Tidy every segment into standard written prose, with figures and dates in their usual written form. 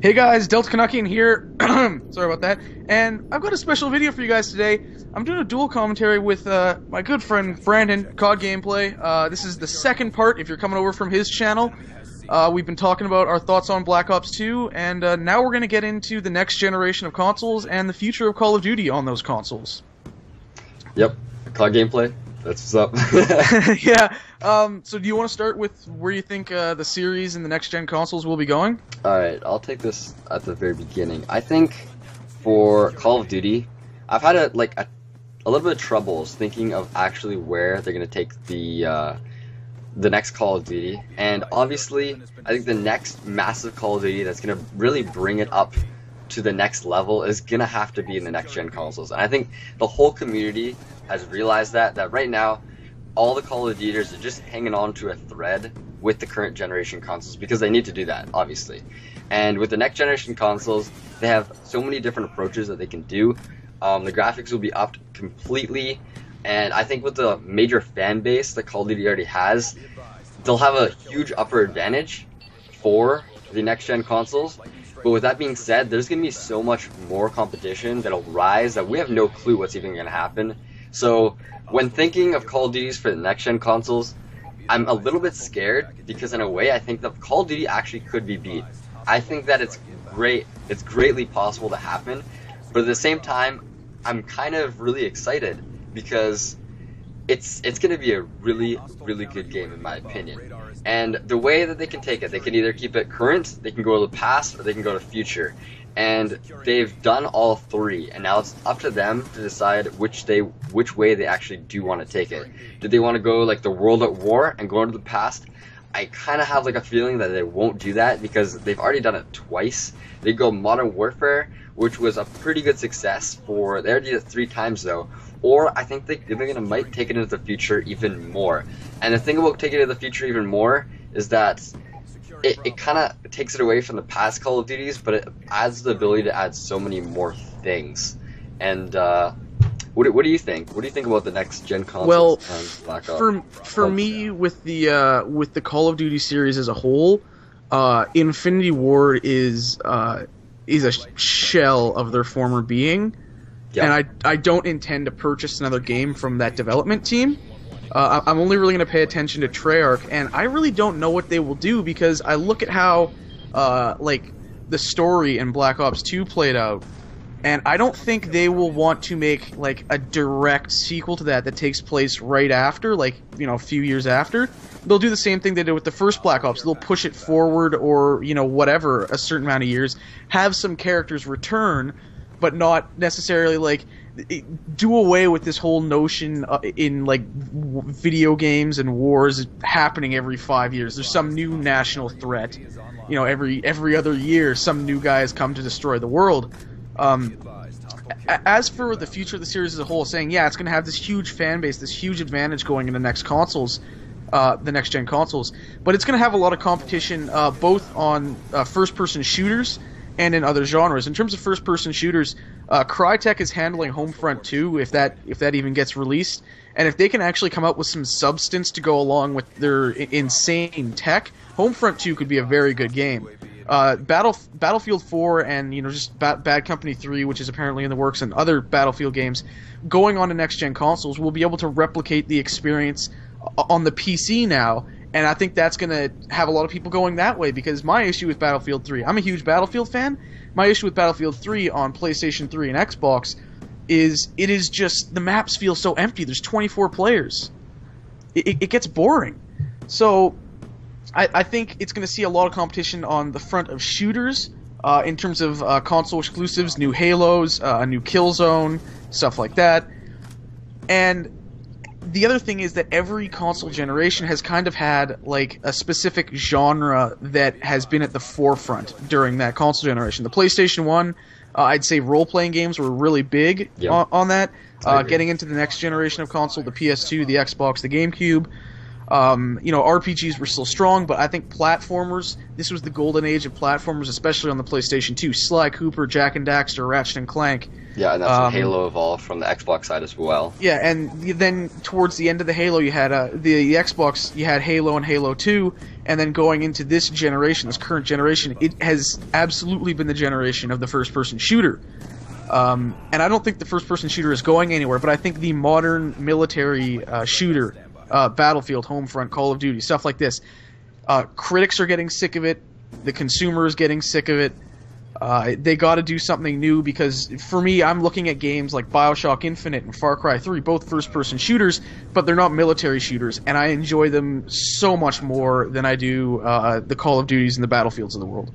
Hey guys, Delta Canuckian here. Sorry about that. And I've got a special video for you guys today. I'm doing a dual commentary with my good friend Brandon, COD Gameplay. This is the second part if you're coming over from his channel. We've been talking about our thoughts on Black Ops 2, and now we're going to get into the next generation of consoles and the future of Call of Duty on those consoles. Yep, COD Gameplay. That's what's up. Yeah. So do you want to start with where you think the series and the next-gen consoles will be going? Alright, I'll take this at the very beginning. I think for Call of Duty, I've had a little bit of troubles thinking of actually where they're going to take the next Call of Duty. And obviously, I think the next massive Call of Duty that's going to really bring it up to the next level is going to have to be in the next-gen consoles. And I think the whole community has realized that right now, all the Call of Dutyers are just hanging on to a thread with the current generation consoles because they need to do that, obviously. And with the next generation consoles, they have so many different approaches that they can do. The graphics will be upped completely, and I think with the major fan base that Call of Duty already has, they'll have a huge upper advantage for the next gen consoles. But with that being said, there's going to be so much more competition that'll rise that we have no clue what's even going to happen. So when thinking of Call of Duties for the next-gen consoles, I'm a little bit scared because in a way I think that Call of Duty actually could be beat. I think that it's greatly possible to happen, but at the same time, I'm kind of really excited because it's going to be a really, really good game in my opinion. And the way that they can take it, they can either keep it current, they can go to the past, or they can go to future. And they've done all three, and now it's up to them to decide which way they actually do want to take it. Do they want to go like the World at War and go into the past? I kind of have like a feeling that they won't do that because they've already done it twice. They go Modern Warfare, which was a pretty good success they already did it 3 times though. Or I think they're might take it into the future even more. And the thing about taking it into the future even more is that it kind of takes it away from the past Call of Duties, but it adds the ability to add so many more things. And what do you think? What do you think about the next gen consoles? Well, and Black Ops? for me, with the Call of Duty series as a whole, Infinity Ward is a shell of their former being, Yep. and I don't intend to purchase another game from that development team. I'm only really going to pay attention to Treyarch, and I really don't know what they will do because I look at how the story in Black Ops 2 played out, and I don't think they will want to make like a direct sequel to that takes place right after, a few years after. They'll do the same thing they did with the first Black Ops. They'll push it forward or whatever, a certain amount of years, have some characters return, but not necessarily do away with this whole notion in video games and wars happening every 5 years. There's some new national threat. Every other year, some new guy has come to destroy the world. As for the future of the series as a whole, saying it's going to have this huge fan base, this huge advantage going in the next consoles, the next gen consoles, but it's going to have a lot of competition, both on first-person shooters and in other genres. In terms of first-person shooters, Crytek is handling Homefront 2 if that even gets released, and if they can actually come up with some substance to go along with their insane tech, Homefront 2 could be a very good game. Battlefield 4 and just Bad Company 3, which is apparently in the works, and other Battlefield games going on to next-gen consoles will be able to replicate the experience on the PC now. And I think that's going to have a lot of people going that way, because my issue with Battlefield 3, I'm a huge Battlefield fan, my issue with Battlefield 3 on PlayStation 3 and Xbox is it is just, the maps feel so empty. There's 24 players. It gets boring. So I think it's going to see a lot of competition on the front of shooters in terms of console exclusives, new Halos, a new Killzone, stuff like that. And the other thing is that every console generation has kind of had a specific genre that has been at the forefront during that console generation. The PlayStation 1, I'd say role-playing games were really big on that. Getting into the next generation of console, the PS2, the Xbox, the GameCube, RPGs were still strong, but I think platformers, this was the golden age of platformers, especially on the PlayStation 2. Sly Cooper, Jak and Daxter, Ratchet and Clank. Yeah, and that's when Halo evolved from the Xbox side as well. Yeah, and then towards the end of the Halo, you had the Xbox, you had Halo and Halo 2, and then going into this generation, this current generation, it has absolutely been the generation of the first-person shooter. And I don't think the first-person shooter is going anywhere, but I think the modern military shooter, Battlefield, Homefront, Call of Duty, stuff like this, critics are getting sick of it, the consumer is getting sick of it. They got to do something new, because for me, I'm looking at games like BioShock Infinite and Far Cry 3, both first-person shooters, but they're not military shooters, and I enjoy them so much more than I do the Call of Duties and the Battlefields of the world.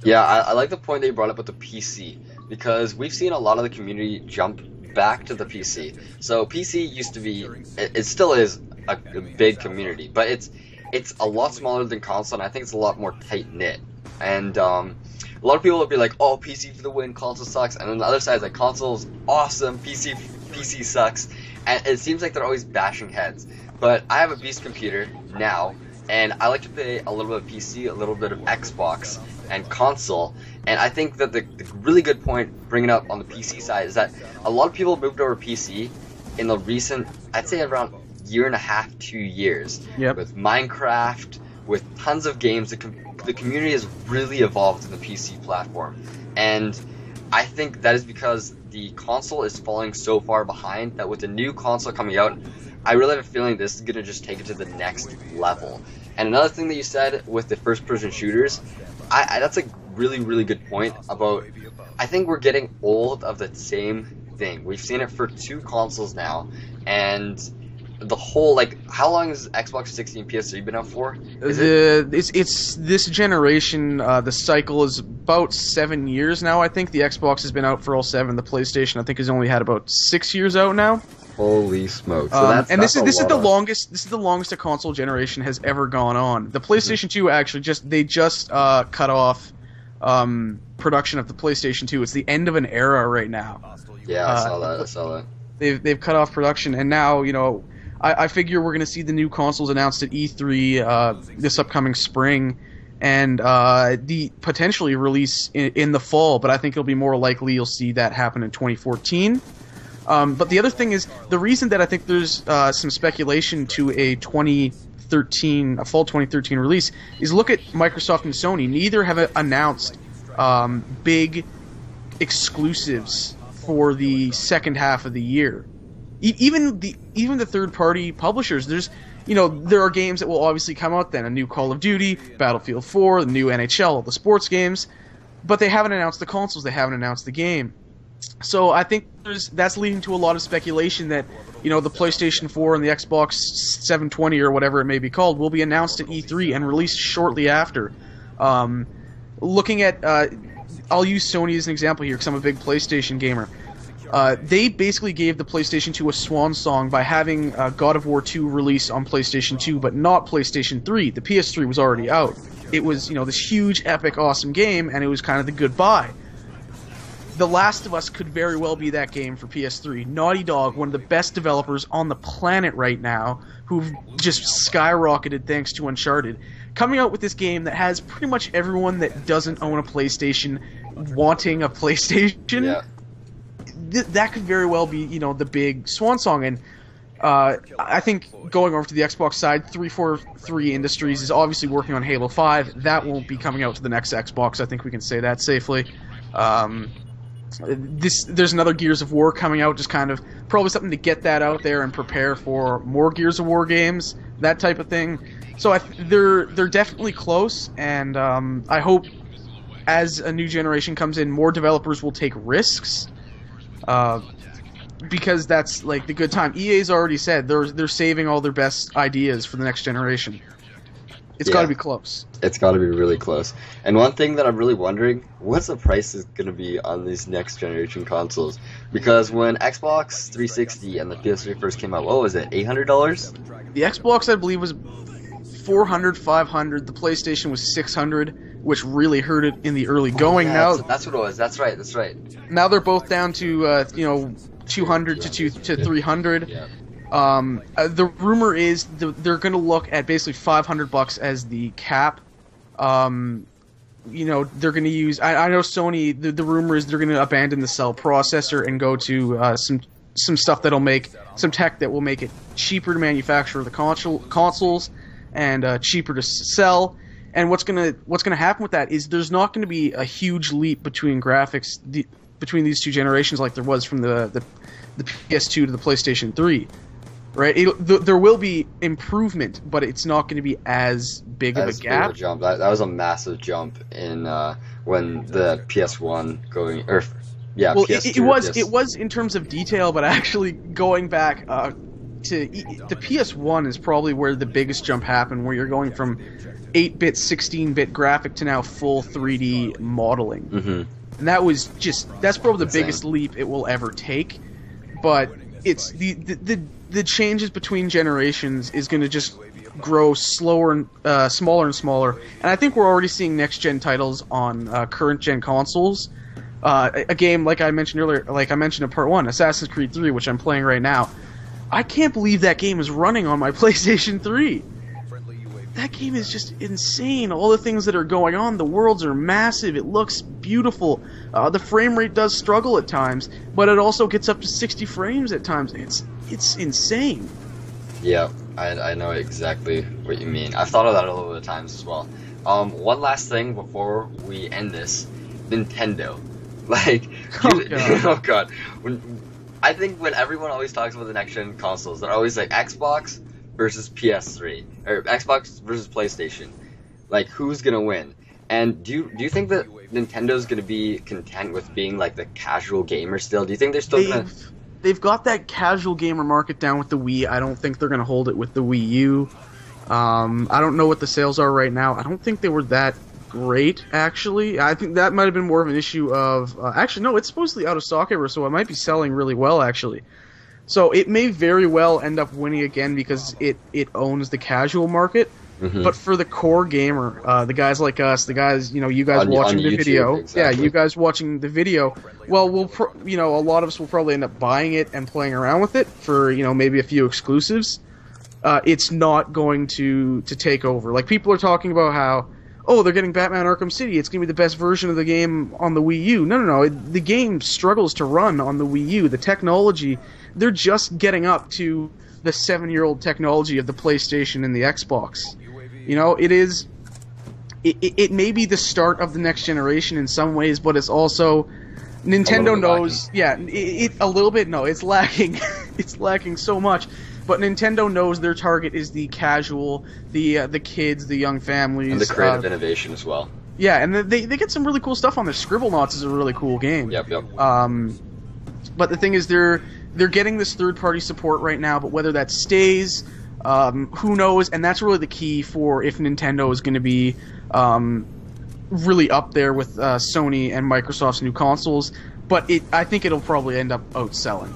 Yeah, I like the point that you brought up with the PC, because we've seen a lot of the community jump back to the PC. So PC used to be, it still is a big community, but it's a lot smaller than console, and I think it's a lot more tight-knit. And a lot of people will be like, oh, PC for the win, console sucks. And then the other side is like, console's awesome, PC sucks. And it seems like they're always bashing heads. But I have a beast computer now, and I like to play a little bit of PC, a little bit of Xbox, and console. And I think that the really good point bringing up on the PC side is that a lot of people moved over PC in the recent, I'd say around year and a half, 2 years. Yep. With Minecraft, with tons of games. The community has really evolved in the PC platform, and I think that is because the console is falling so far behind that with the new console coming out, I really have a feeling this is going to just take it to the next level. And another thing that you said with the first-person shooters, that's a really, really good point about, I think we're getting old of the same thing. We've seen it for 2 consoles now, and the whole, like, how long has Xbox 60 and PS3 been out for? It's this generation. The cycle is about 7 years now. I think the Xbox has been out for all 7. The PlayStation, I think, has only had about 6 years out now. Holy smokes! So this is the longest. This is the longest a console generation has ever gone on. The PlayStation 2 actually just cut off production of the PlayStation 2. It's the end of an era right now. Yeah, I saw that. They've cut off production, and now I figure we're going to see the new consoles announced at E3 this upcoming spring, and the potentially release in the fall, but I think it'll be more likely you'll see that happen in 2014. But the other thing is, the reason that I think there's some speculation to a fall 2013 release is look at Microsoft and Sony. Neither have announced big exclusives for the second half of the year. Even the third-party publishers, there are games that will obviously come out then. A new Call of Duty, Battlefield 4, the new NHL, all the sports games. But they haven't announced the consoles, they haven't announced the game. So I think that's leading to a lot of speculation that, the PlayStation 4 and the Xbox 720 or whatever it may be called will be announced at E3 and released shortly after. Looking at, I'll use Sony as an example here because I'm a big PlayStation gamer. They basically gave the PlayStation 2 a swan song by having God of War 2 release on PlayStation 2, but not PlayStation 3. The PS3 was already out. It was, this huge, epic, awesome game, and it was kind of the goodbye. The Last of Us could very well be that game for PS3. Naughty Dog, one of the best developers on the planet right now, who've just skyrocketed thanks to Uncharted, coming out with this game that has pretty much everyone that doesn't own a PlayStation wanting a PlayStation. Yeah. That could very well be, the big swan song. And I think going over to the Xbox side, 343 Industries is obviously working on Halo 5. That won't be coming out to the next Xbox. I think we can say that safely. There's another Gears of War coming out, just kind of probably something to get that out there and prepare for more Gears of War games, that type of thing. So they're definitely close, and I hope as a new generation comes in, more developers will take risks. Because that's like the good time. EA's already said they're saving all their best ideas for the next generation. It's got to be close. It's got to be really close. And one thing that I'm really wondering, what's the price is going to be on these next generation consoles? Because when Xbox 360 and the PS3 first came out, what was it, $800? The Xbox, I believe, was $400, $500. The PlayStation was $600, which really hurt it in the early going. Yeah, that's what it was. That's right. Now they're both down to $200 to $300. Yeah. The rumor is they're going to look at basically $500 as the cap. You know, they're going to use. I know Sony. The rumor is they're going to abandon the cell processor and go to some stuff that'll make some tech that will make it cheaper to manufacture the consoles and cheaper to sell. And what's gonna happen with that is there's not going to be a huge leap between graphics between these two generations like there was from the PS2 to the PlayStation 3. Right, there will be improvement, but it's not going to be as big of a gap. Big of a jump. That was a massive jump in when the PS1 going, or yeah, well, PS2 it was in terms of detail, but actually going back to the PS1 is probably where the biggest jump happened, where you're going from 8-bit, 16-bit graphic to now full 3D modeling, and that's probably the biggest leap it will ever take. But it's the changes between generations is going to just grow slower and smaller and smaller, and I think we're already seeing next gen titles on current gen consoles. A game like I mentioned earlier, like I mentioned in part 1, Assassin's Creed 3, which I'm playing right now. I can't believe that game is running on my PlayStation 3. That game is just insane. All the things that are going on, the worlds are massive, it looks beautiful. The frame rate does struggle at times, but it also gets up to 60 frames at times. It's insane. Yeah, I know exactly what you mean. I've thought of that a little bit of times as well. One last thing before we end this. Nintendo. Like, oh god. I think when everyone always talks about the next gen consoles, they're always like Xbox versus PS3 or Xbox versus PlayStation. Like, who's gonna win? And do you think that Nintendo's gonna be content with being like the casual gamer still? Do you think they're still They've got that casual gamer market down with the Wii. I don't think they're gonna hold it with the Wii U. I don't know what the sales are right now. I don't think they were that great, actually. I think that might have been more of an issue of... actually, no, it's supposedly out of stock ever, so it might be selling really well, actually. So it may very well end up winning again because it owns the casual market. But for the core gamer, the guys like us, the guys, you guys watching the video, exactly. Yeah, you guys watching the video, well, a lot of us will probably end up buying it and playing around with it for, maybe a few exclusives. It's not going to take over. Like, people are talking about how, oh, they're getting Batman Arkham City, it's going to be the best version of the game on the Wii U. No, the game struggles to run on the Wii U. The technology, they're just getting up to the 7-year-old technology of the PlayStation and the Xbox. It may be the start of the next generation in some ways, but it's also... Nintendo knows... Lacking. Yeah, a little bit, no, it's lacking. It's lacking so much. But Nintendo knows their target is the casual, the kids, the young families. And the creative innovation as well. Yeah, and they get some really cool stuff on there. Scribblenauts is a really cool game. Yep. But the thing is, they're getting this third-party support right now, but whether that stays... who knows? And that's really the key for if Nintendo is going to be really up there with Sony and Microsoft's new consoles. But I think it'll probably end up outselling.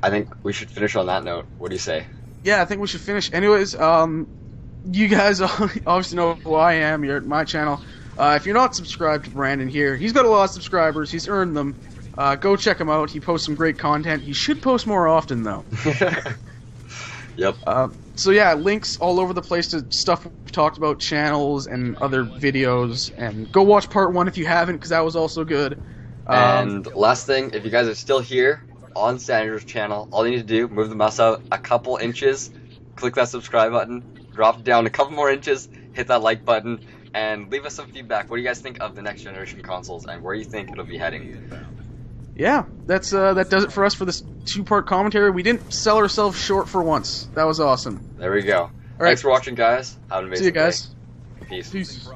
I think we should finish on that note. What do you say? Yeah, I think we should finish. Anyways, you guys obviously know who I am. You're at my channel. If you're not subscribed to Brandon here, he's got a lot of subscribers. He's earned them. Go check him out. He posts some great content. He should post more often, though. Yep. So yeah, links all over the place to stuff we've talked about, channels and other videos. And go watch part 1 if you haven't, because that was also good. And last thing, if you guys are still here on Sandra's channel, all you need to do, move the mouse out a couple inches, click that subscribe button, drop it down a couple more inches, hit that like button, and leave us some feedback. What do you guys think of the next generation consoles, and where do you think it'll be heading? Yeah, that does it for us for this 2-part commentary. We didn't sell ourselves short for once. That was awesome. There we go. All right. Thanks for watching, guys. Have an amazing day. See you guys. Peace. Peace.